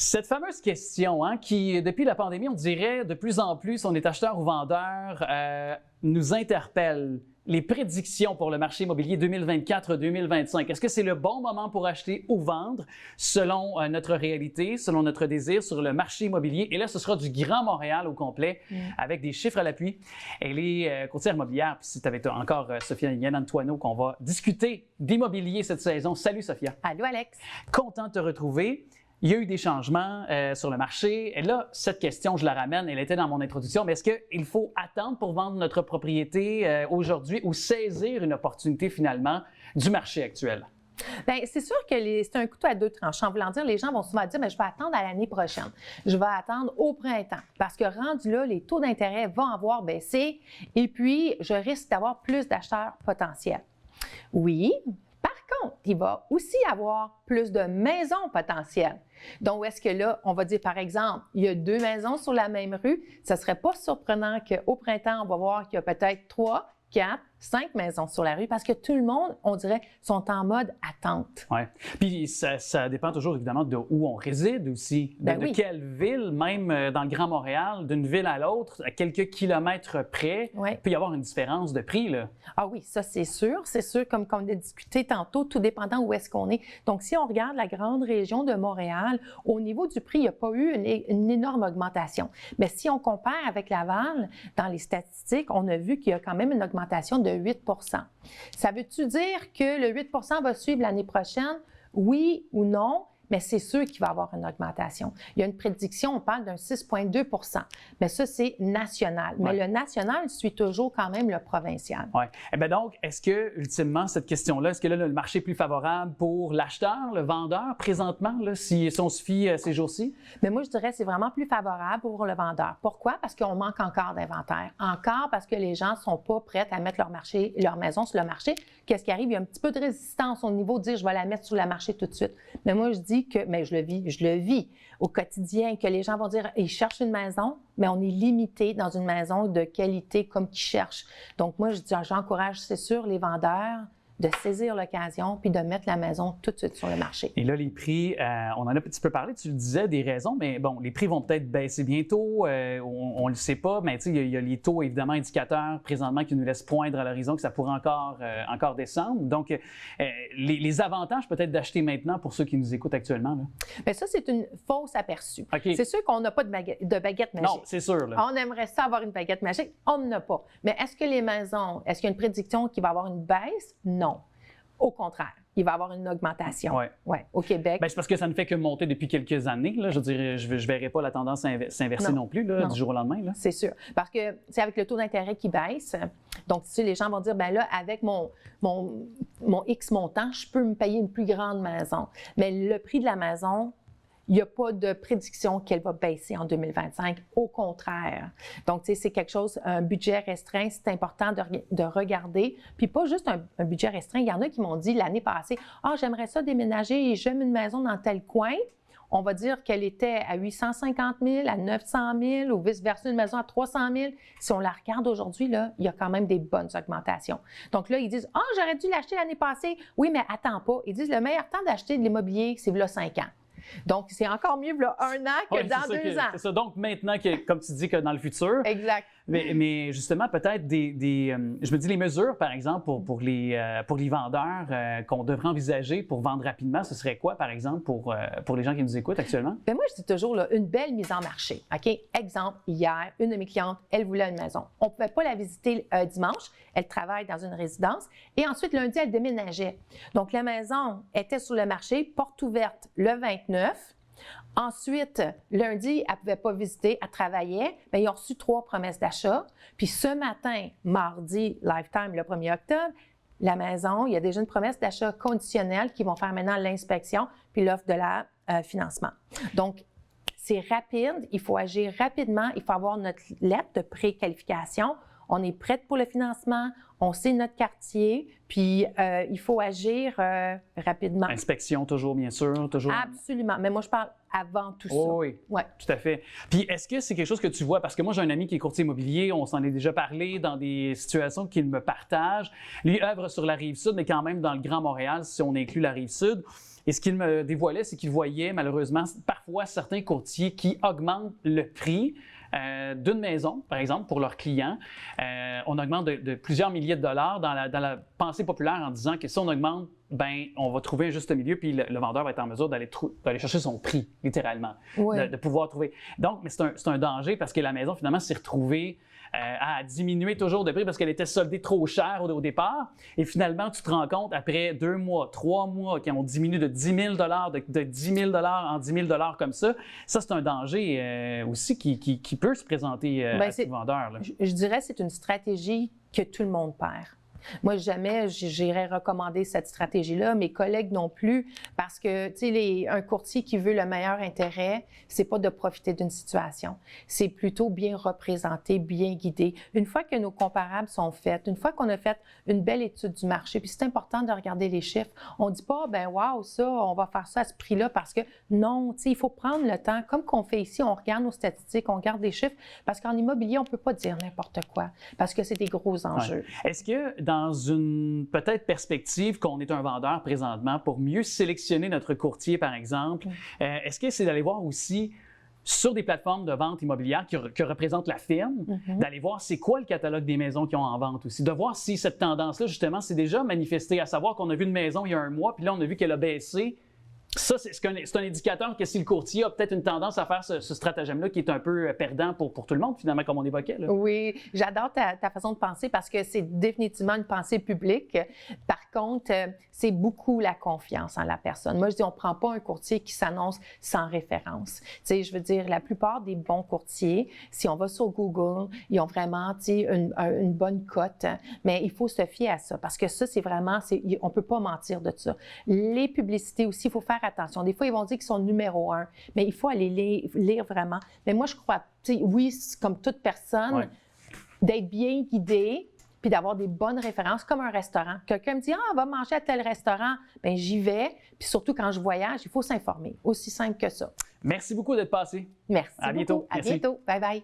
Cette fameuse question qui, depuis la pandémie, on dirait de plus en plus, on est acheteur ou vendeur, nous interpelle. Les prédictions pour le marché immobilier 2024-2025. Est-ce que c'est le bon moment pour acheter ou vendre selon notre réalité, selon notre désir sur le marché immobilier? Et là, ce sera du Grand Montréal au complet avec des chiffres à l'appui. Elle est courtière immobilière. Puis c'est avec toi encore Sophia Yann-Antoineau qu'on va discuter d'immobilier cette saison. Salut Sophia. Allô Alex. Content de te retrouver. Il y a eu des changements sur le marché. Et là, cette question, je la ramène, elle était dans mon introduction, mais est-ce qu'il faut attendre pour vendre notre propriété aujourd'hui ou saisir une opportunité finalement du marché actuel? Bien, c'est sûr que c'est un couteau à deux tranchants. En voulant dire, les gens vont souvent dire, mais je vais attendre à l'année prochaine. Je vais attendre au printemps parce que rendu là, les taux d'intérêt vont avoir baissé et puis je risque d'avoir plus d'acheteurs potentiels. Oui. Par contre, il va aussi avoir plus de maisons potentielles. Donc, où est-ce que là, on va dire, par exemple, il y a 2 maisons sur la même rue, ce ne serait pas surprenant qu'au printemps, on va voir qu'il y a peut-être 3, 4, 5 maisons sur la rue parce que tout le monde, on dirait, sont en mode attente. Oui. Puis ça dépend toujours évidemment de où on réside aussi, de quelle ville, même dans le Grand Montréal, d'une ville à l'autre, à quelques kilomètres près, il peut y avoir une différence de prix, là. Ah oui, ça c'est sûr, comme on a discuté tantôt, tout dépendant où est-ce qu'on est. Donc, si on regarde la grande région de Montréal, au niveau du prix, il n'y a pas eu une énorme augmentation. Mais si on compare avec Laval, dans les statistiques, on a vu qu'il y a quand même une augmentation de 8 %. Ça veut-tu dire que le 8 % va suivre l'année prochaine? Oui ou non? Mais c'est sûr qu'il va y avoir une augmentation. Il y a une prédiction, on parle d'un 6,2 %. Mais ça, c'est national. Mais le national suit toujours quand même le provincial. Oui. Eh bien donc, est-ce que, ultimement, cette question-là, est-ce que là, le marché est plus favorable pour l'acheteur, le vendeur, présentement, là, si on se fie ces jours-ci? Mais moi, je dirais que c'est vraiment plus favorable pour le vendeur. Pourquoi? Parce qu'on manque encore d'inventaire. Encore parce que les gens ne sont pas prêts à mettre leur maison sur le marché. Qu'est-ce qui arrive? Il y a un petit peu de résistance au niveau de dire, je vais la mettre sur le marché tout de suite. Mais moi, je dis mais je le vis au quotidien, que les gens vont dire, ils cherchent une maison, mais on est limité dans une maison de qualité comme qu'ils cherchent. Donc, moi, j'encourage, c'est sûr, les vendeurs de saisir l'occasion puis de mettre la maison tout de suite sur le marché. Et là, les prix, on en a un petit peu parlé, tu le disais, des raisons, mais bon, les prix vont peut-être baisser bientôt, on ne le sait pas, mais tu sais, il y a les taux, évidemment, indicateurs présentement qui nous laissent poindre à l'horizon que ça pourrait encore descendre. Donc, les avantages peut-être d'acheter maintenant pour ceux qui nous écoutent actuellement, là. Bien, ça, c'est une fausse aperçue. Okay. C'est sûr qu'on n'a pas de baguette magique. Non, c'est sûr, là. On aimerait ça avoir une baguette magique, on n'en a pas. Mais est-ce qu'il y a une prédiction qu'il va y avoir une baisse? Non. Au contraire, il va y avoir une augmentation. Oui. Au Québec. Bien, c'est parce que ça ne fait que monter depuis quelques années. Là. Je dirais, je ne verrai pas la tendance s'inverser non plus là, du jour au lendemain. Là. C'est sûr. Parce que c'est avec le taux d'intérêt qui baisse. Donc, si les gens vont dire, bien là, avec mon X montant, je peux me payer une plus grande maison. Mais le prix de la maison, il n'y a pas de prédiction qu'elle va baisser en 2025. Au contraire. Donc, tu sais, c'est quelque chose, un budget restreint, c'est important de regarder. Puis pas juste un budget restreint. Il y en a qui m'ont dit l'année passée, « Ah, j'aimerais ça déménager et j'aime une maison dans tel coin. » On va dire qu'elle était à 850 000, à 900 000 ou vice-versa, une maison à 300 000. Si on la regarde aujourd'hui, là, il y a quand même des bonnes augmentations. Donc là, ils disent, « Ah, j'aurais dû l'acheter l'année passée. » Oui, mais attends pas. Ils disent, le meilleur temps d'acheter de l'immobilier, c'est là 5 ans. Donc, c'est encore mieux là 1 an que dans 2 ans. C'est ça. Donc, maintenant, comme tu dis, que dans le futur. Exact. Mais justement, peut-être je me dis les mesures, par exemple, pour les vendeurs qu'on devrait envisager pour vendre rapidement, ce serait quoi, par exemple, pour les gens qui nous écoutent actuellement? Bien, moi, je dis toujours là, une belle mise en marché. OK? Exemple, hier, une de mes clientes, elle voulait une maison. On ne pouvait pas la visiter dimanche. Elle travaille dans une résidence. Et ensuite, lundi, elle déménageait. Donc, la maison était sur le marché, porte ouverte le 29. Ensuite, lundi, elle ne pouvait pas visiter, elle travaillait. Bien, ils ont reçu 3 promesses d'achat. Puis ce matin, mardi, Lifetime, le 1er octobre, la maison, il y a déjà une promesse d'achat conditionnelle qui vont faire maintenant l'inspection puis l'offre de la financement. Donc, c'est rapide, il faut agir rapidement, il faut avoir notre lettre de préqualification. on est prête pour le financement, on sait notre quartier, puis il faut agir rapidement. Inspection toujours, bien sûr, toujours. Absolument, mais moi je parle avant tout ça. Oui, ouais. Tout à fait. Puis est-ce que c'est quelque chose que tu vois, parce que moi j'ai un ami qui est courtier immobilier, on s'en est déjà parlé dans des situations qu'il me partage. Lui œuvre sur la Rive-Sud, mais quand même dans le Grand Montréal, si on inclut la Rive-Sud. Et ce qu'il me dévoilait, c'est qu'il voyait malheureusement parfois certains courtiers qui augmentent le prix d'une maison, par exemple, pour leurs clients. On augmente de plusieurs milliers de dollars dans la pensée populaire en disant que si on augmente, ben on va trouver un juste milieu, puis le vendeur va être en mesure d'aller chercher son prix, littéralement, Oui. de pouvoir trouver. Donc, mais c'est un danger parce que la maison, finalement, s'est retrouvée à diminuer toujours de prix parce qu'elle était soldée trop cher au départ. Et finalement, tu te rends compte, après 2 mois, 3 mois, qu'on diminue de 10 000 de 10 000 en 10 000 comme ça c'est un danger aussi qui peut se présenter à ces vendeurs. Là. Je dirais que c'est une stratégie que tout le monde perd. Moi, jamais j'irais recommander cette stratégie-là, mes collègues non plus, parce que, tu sais, un courtier qui veut le meilleur intérêt, c'est pas de profiter d'une situation. C'est plutôt bien représenté, bien guidé. Une fois que nos comparables sont faits, une fois qu'on a fait une belle étude du marché, puis c'est important de regarder les chiffres, on dit pas, ben wow, ça, on va faire ça à ce prix-là, parce que non, tu sais, il faut prendre le temps, comme qu'on fait ici, on regarde nos statistiques, on regarde les chiffres, parce qu'en immobilier, on peut pas dire n'importe quoi, parce que c'est des gros enjeux. Ouais. Est-ce que dans une peut-être perspective qu'on est un vendeur présentement, pour mieux sélectionner notre courtier, par exemple, est-ce que c'est d'aller voir aussi sur des plateformes de vente immobilière que représente la firme, d'aller voir c'est quoi le catalogue des maisons qui ont en vente aussi, de voir si cette tendance-là, justement, s'est déjà manifestée, à savoir qu'on a vu une maison il y a un mois, puis là, on a vu qu'elle a baissé. Ça, c'est un indicateur que si le courtier a peut-être une tendance à faire ce stratagème-là qui est un peu perdant pour tout le monde, finalement, comme on évoquait. Là. Oui, j'adore ta façon de penser parce que c'est définitivement une pensée publique. Par contre, c'est beaucoup la confiance en la personne. Moi, je dis, on ne prend pas un courtier qui s'annonce sans référence. Tu sais, je veux dire, la plupart des bons courtiers, si on va sur Google, ils ont vraiment, tu sais, une bonne cote, mais il faut se fier à ça parce que ça, c'est vraiment, on ne peut pas mentir de ça. Les publicités aussi, il faut faire attention. Des fois, ils vont dire qu'ils sont numéro 1, mais il faut aller lire vraiment. Mais moi, je crois, tu sais, oui, comme toute personne, d'être bien guidé, puis d'avoir des bonnes références, comme un restaurant. Quelqu'un me dit « Ah, on va manger à tel restaurant », bien, j'y vais. Puis surtout, quand je voyage, il faut s'informer. Aussi simple que ça. Merci beaucoup d'être passé. Merci À bientôt. À bientôt. Bye bye.